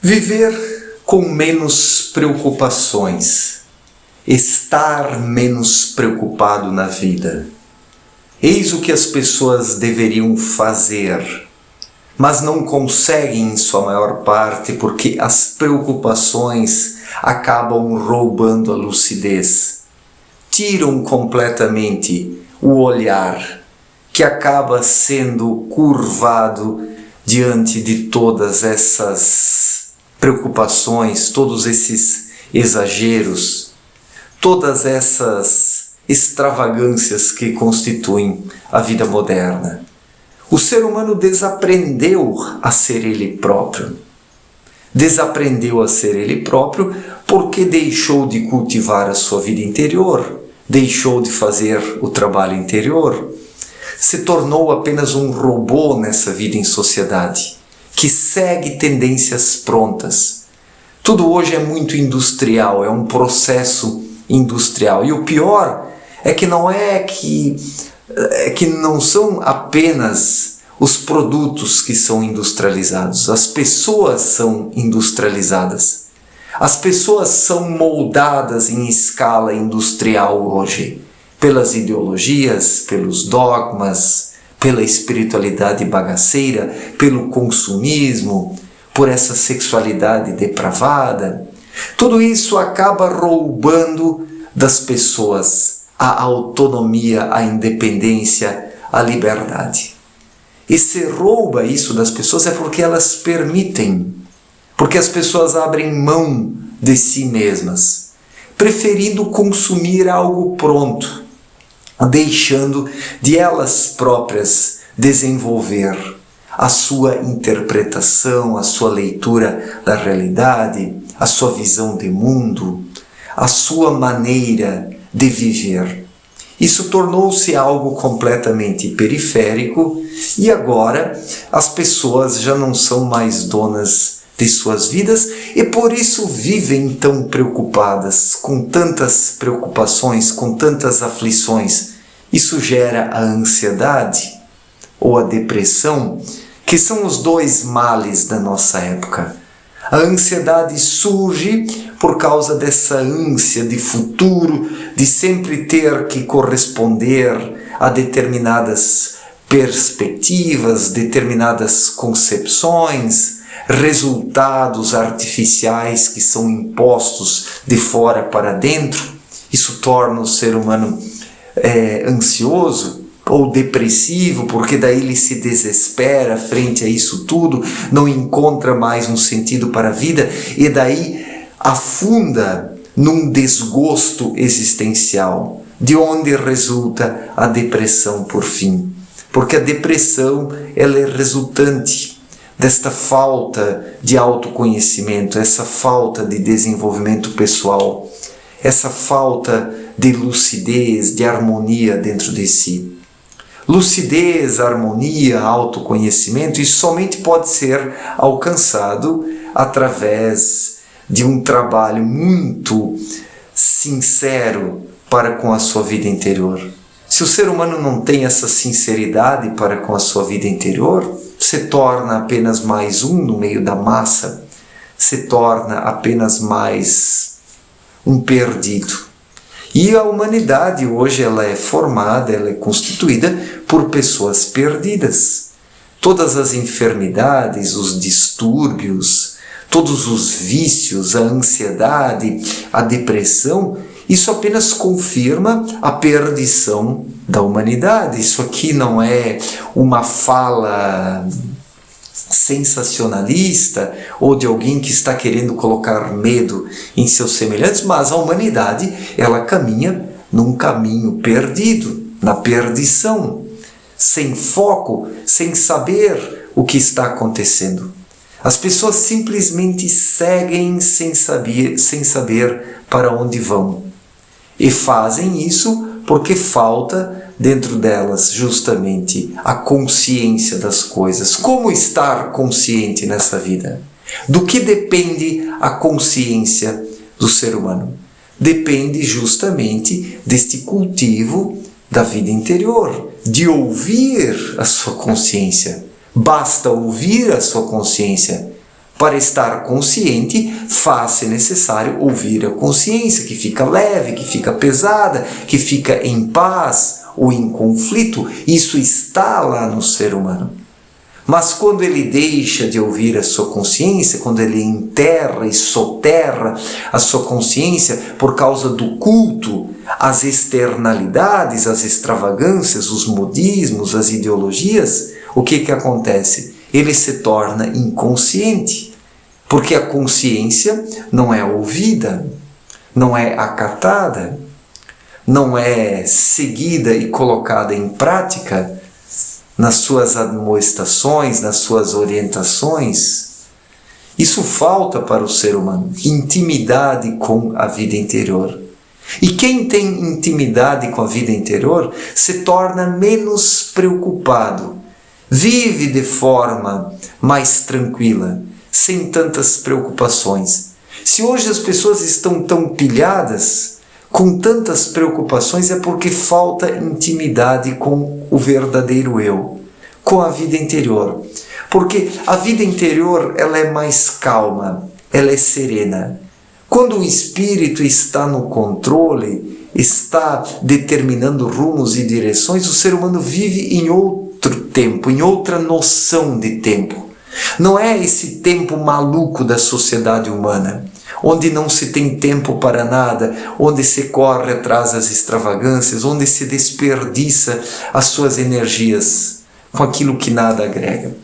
Viver com menos preocupações, estar menos preocupado na vida. Eis o que as pessoas deveriam fazer, mas não conseguem em sua maior parte porque as preocupações acabam roubando a lucidez. Tiram completamente o olhar, que acaba sendo curvado diante de todas essas preocupações, todos esses exageros, todas essas extravagâncias que constituem a vida moderna. O ser humano desaprendeu a ser ele próprio. Desaprendeu a ser ele próprio porque deixou de cultivar a sua vida interior, deixou de fazer o trabalho interior, se tornou apenas um robô nessa vida em sociedade, que segue tendências prontas. Tudo hoje é muito industrial, é um processo industrial. E o pior é que não são apenas os produtos que são industrializados, as pessoas são industrializadas. As pessoas são moldadas em escala industrial hoje, pelas ideologias, pelos dogmas, pela espiritualidade bagaceira, pelo consumismo, por essa sexualidade depravada. Tudo isso acaba roubando das pessoas a autonomia, a independência, a liberdade. E se rouba isso das pessoas é porque elas permitem, porque as pessoas abrem mão de si mesmas, preferindo consumir algo pronto, deixando de elas próprias desenvolver a sua interpretação, a sua leitura da realidade, a sua visão de mundo, a sua maneira de viver. Isso tornou-se algo completamente periférico e agora as pessoas já não são mais donas de suas vidas e por isso vivem tão preocupadas, com tantas preocupações, com tantas aflições. Isso gera a ansiedade ou a depressão, que são os dois males da nossa época. A ansiedade surge por causa dessa ânsia de futuro, de sempre ter que corresponder a determinadas perspectivas, determinadas concepções, resultados artificiais que são impostos de fora para dentro. Isso torna o ser humano ansioso ou depressivo, porque daí ele se desespera frente a isso tudo, não encontra mais um sentido para a vida e daí afunda num desgosto existencial, de onde resulta a depressão por fim. Porque a depressão ela é resultante desta falta de autoconhecimento, essa falta de desenvolvimento pessoal, essa falta de lucidez, de harmonia dentro de si. Lucidez, harmonia, autoconhecimento, isso somente pode ser alcançado através de um trabalho muito sincero para com a sua vida interior. Se o ser humano não tem essa sinceridade para com a sua vida interior, se torna apenas mais um no meio da massa, se torna apenas mais um perdido. E a humanidade hoje ela é formada, ela é constituída por pessoas perdidas. Todas as enfermidades, os distúrbios, todos os vícios, a ansiedade, a depressão, isso apenas confirma a perdição da humanidade. Isso aqui não é uma fala sensacionalista ou de alguém que está querendo colocar medo em seus semelhantes, mas a humanidade ela caminha num caminho perdido, na perdição, sem foco, sem saber o que está acontecendo. As pessoas simplesmente seguem sem saber para onde vão. E fazem isso porque falta dentro delas justamente a consciência das coisas. Como estar consciente nessa vida? Do que depende a consciência do ser humano? Depende justamente deste cultivo da vida interior, de ouvir a sua consciência. Basta ouvir a sua consciência Para estar consciente, faz-se necessário ouvir a consciência, que fica leve, que fica pesada, que fica em paz ou em conflito. Isso está lá no ser humano. Mas quando ele deixa de ouvir a sua consciência, quando ele enterra e soterra a sua consciência por causa do culto às externalidades, às extravagâncias, os modismos, as ideologias, o que acontece? Ele se torna inconsciente, porque a consciência não é ouvida, não é acatada, não é seguida e colocada em prática nas suas admoestações, nas suas orientações. Isso falta para o ser humano, intimidade com a vida interior. E quem tem intimidade com a vida interior se torna menos preocupado, vive de forma mais tranquila, sem tantas preocupações. Se hoje as pessoas estão tão pilhadas, com tantas preocupações, é porque falta intimidade com o verdadeiro eu, com a vida interior. Porque a vida interior, ela é mais calma, ela é serena. Quando o espírito está no controle, está determinando rumos e direções, o ser humano vive em outro tempo, em outra noção de tempo. Não é esse tempo maluco da sociedade humana, onde não se tem tempo para nada, onde se corre atrás das extravagâncias, onde se desperdiça as suas energias com aquilo que nada agrega.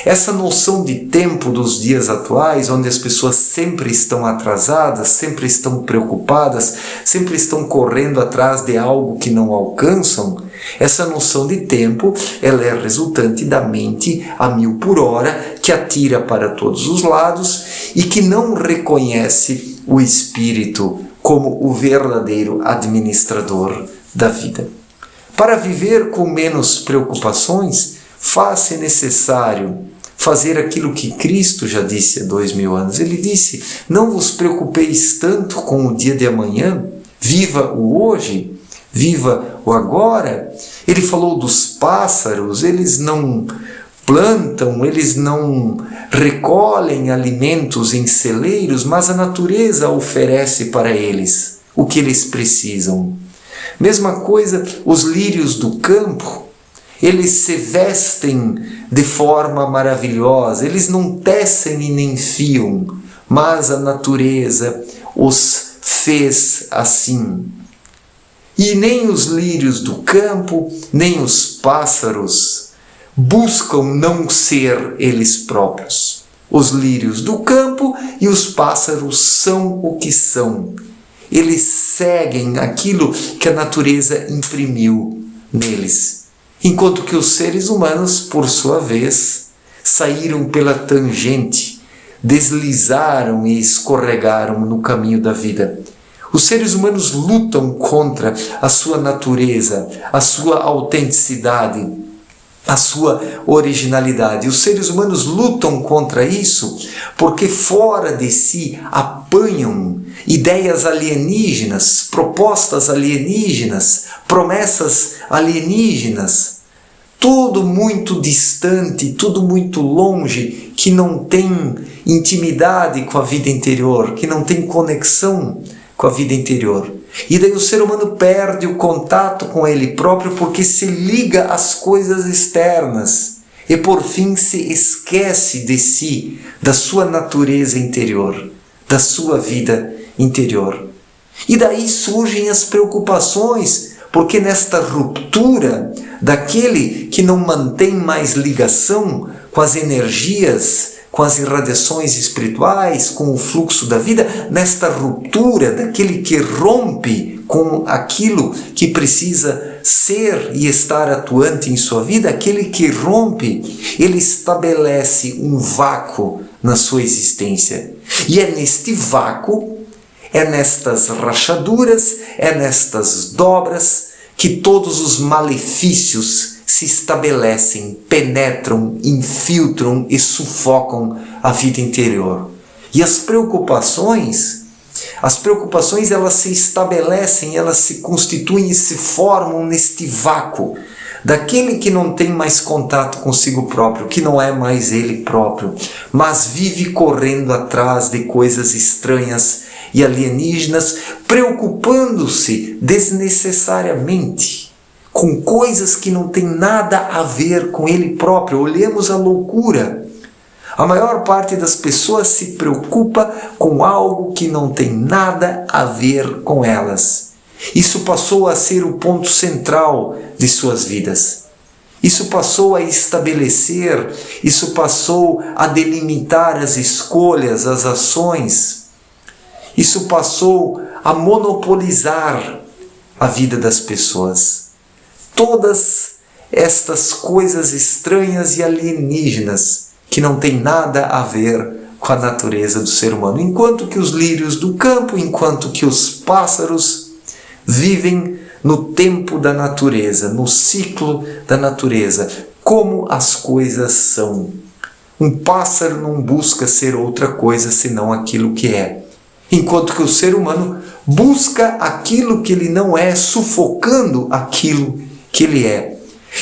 Essa noção de tempo dos dias atuais, onde as pessoas sempre estão atrasadas, sempre estão preocupadas, sempre estão correndo atrás de algo que não alcançam, essa noção de tempo, ela é resultante da mente a 1000 por hora, que atira para todos os lados e que não reconhece o espírito como o verdadeiro administrador da vida. Para viver com menos preocupações, faz-se necessário fazer aquilo que Cristo já disse há 2000 anos. Ele disse: não vos preocupeis tanto com o dia de amanhã, viva o hoje, viva o agora. Ele falou dos pássaros, eles não plantam, eles não recolhem alimentos em celeiros, mas a natureza oferece para eles o que eles precisam. Mesma coisa, os lírios do campo, eles se vestem de forma maravilhosa, eles não tecem e nem fiam, mas a natureza os fez assim. E nem os lírios do campo, nem os pássaros buscam não ser eles próprios. Os lírios do campo e os pássaros são o que são. Eles seguem aquilo que a natureza imprimiu neles. Enquanto que os seres humanos, por sua vez, saíram pela tangente, deslizaram e escorregaram no caminho da vida. Os seres humanos lutam contra a sua natureza, a sua autenticidade, a sua originalidade. Os seres humanos lutam contra isso porque fora de si apanham ideias alienígenas, propostas alienígenas, promessas alienígenas, tudo muito distante, tudo muito longe, que não tem intimidade com a vida interior, que não tem conexão com a vida interior. E daí o ser humano perde o contato com ele próprio porque se liga às coisas externas e por fim se esquece de si, da sua natureza interior, da sua vida interior. E daí surgem as preocupações, porque nesta ruptura daquele que não mantém mais ligação com as energias, com as irradiações espirituais, com o fluxo da vida, nesta ruptura daquele que rompe com aquilo que precisa ser e estar atuante em sua vida, aquele que rompe, ele estabelece um vácuo na sua existência. E é neste vácuo, é nestas rachaduras, é nestas dobras que todos os malefícios se estabelecem, penetram, infiltram e sufocam a vida interior. E as preocupações elas se estabelecem, elas se constituem e se formam neste vácuo daquele que não tem mais contato consigo próprio, que não é mais ele próprio, mas vive correndo atrás de coisas estranhas e alienígenas, preocupando-se desnecessariamente com coisas que não têm nada a ver com ele próprio. Olhemos a loucura. A maior parte das pessoas se preocupa com algo que não tem nada a ver com elas. Isso passou a ser o ponto central de suas vidas. Isso passou a estabelecer, isso passou a delimitar as escolhas, as ações. Isso passou a monopolizar a vida das pessoas. Todas estas coisas estranhas e alienígenas que não têm nada a ver com a natureza do ser humano. Enquanto que os lírios do campo, enquanto que os pássaros vivem no tempo da natureza, no ciclo da natureza, como as coisas são. Um pássaro não busca ser outra coisa senão aquilo que é. Enquanto que o ser humano busca aquilo que ele não é, sufocando aquilo que ele é.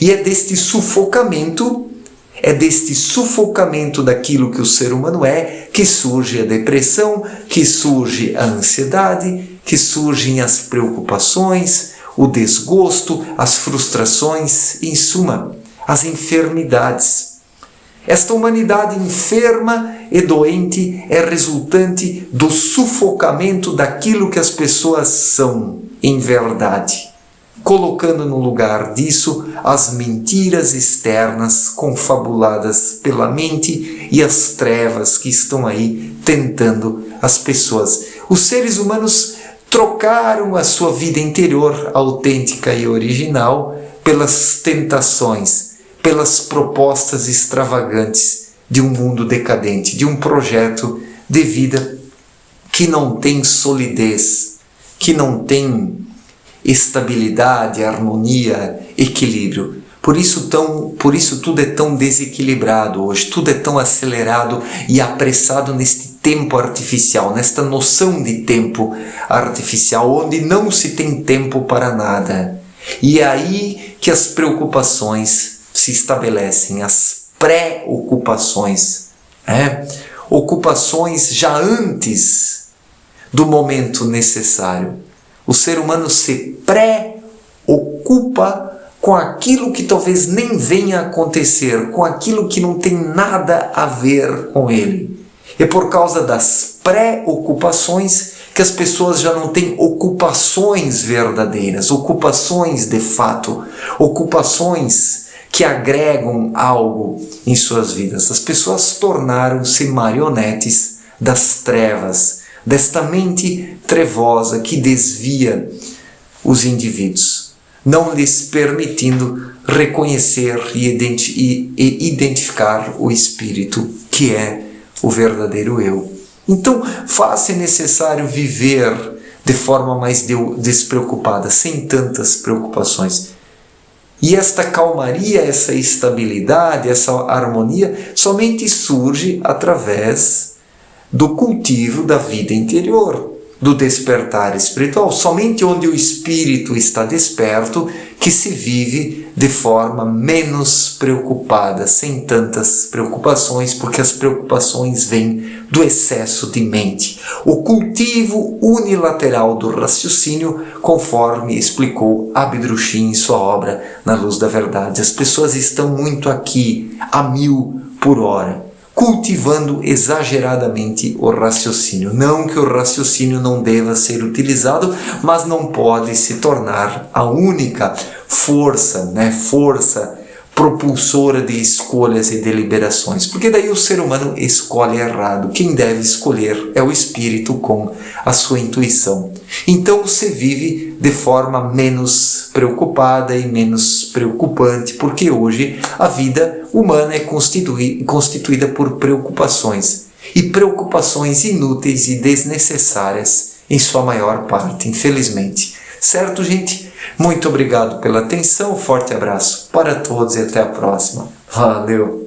E é deste sufocamento daquilo que o ser humano é, que surge a depressão, que surge a ansiedade, que surgem as preocupações, o desgosto, as frustrações, em suma, as enfermidades. Esta humanidade enferma e doente é resultante do sufocamento daquilo que as pessoas são em verdade, colocando no lugar disso as mentiras externas confabuladas pela mente e as trevas que estão aí tentando as pessoas. Os seres humanos trocaram a sua vida interior autêntica e original pelas tentações, pelas propostas extravagantes de um mundo decadente, de um projeto de vida que não tem solidez, que não tem estabilidade, harmonia, equilíbrio. Por isso tudo é tão desequilibrado hoje, tudo é tão acelerado e apressado neste tempo artificial, nesta noção de tempo artificial, onde não se tem tempo para nada. E é aí que as preocupações se estabelecem, as pré-ocupações, ocupações já antes do momento necessário. O ser humano se pré-ocupa com aquilo que talvez nem venha a acontecer, com aquilo que não tem nada a ver com ele. É por causa das pré-ocupações que as pessoas já não têm ocupações verdadeiras, ocupações de fato, ocupações que agregam algo em suas vidas. As pessoas tornaram-se marionetes das trevas, desta mente trevosa que desvia os indivíduos, não lhes permitindo reconhecer e identificar o Espírito, que é o verdadeiro eu. Então, faz-se necessário viver de forma mais despreocupada, sem tantas preocupações. E esta calmaria, essa estabilidade, essa harmonia, somente surge através do cultivo da vida interior, do despertar espiritual. Somente onde o espírito está desperto que se vive de forma menos preocupada, sem tantas preocupações, porque as preocupações vêm do excesso de mente. O cultivo unilateral do raciocínio, conforme explicou Abdrushim em sua obra Na Luz da Verdade. As pessoas estão muito aqui, a 1000 por hora, cultivando exageradamente o raciocínio. Não que o raciocínio não deva ser utilizado, mas não pode se tornar a única força propulsora de escolhas e deliberações, porque daí o ser humano escolhe errado. Quem deve escolher é o espírito com a sua intuição. Então você vive de forma menos preocupada e menos preocupante, porque hoje a vida humana é constituída por preocupações, e preocupações inúteis e desnecessárias em sua maior parte, infelizmente. Certo, gente? Muito obrigado pela atenção, forte abraço para todos e até a próxima. Valeu!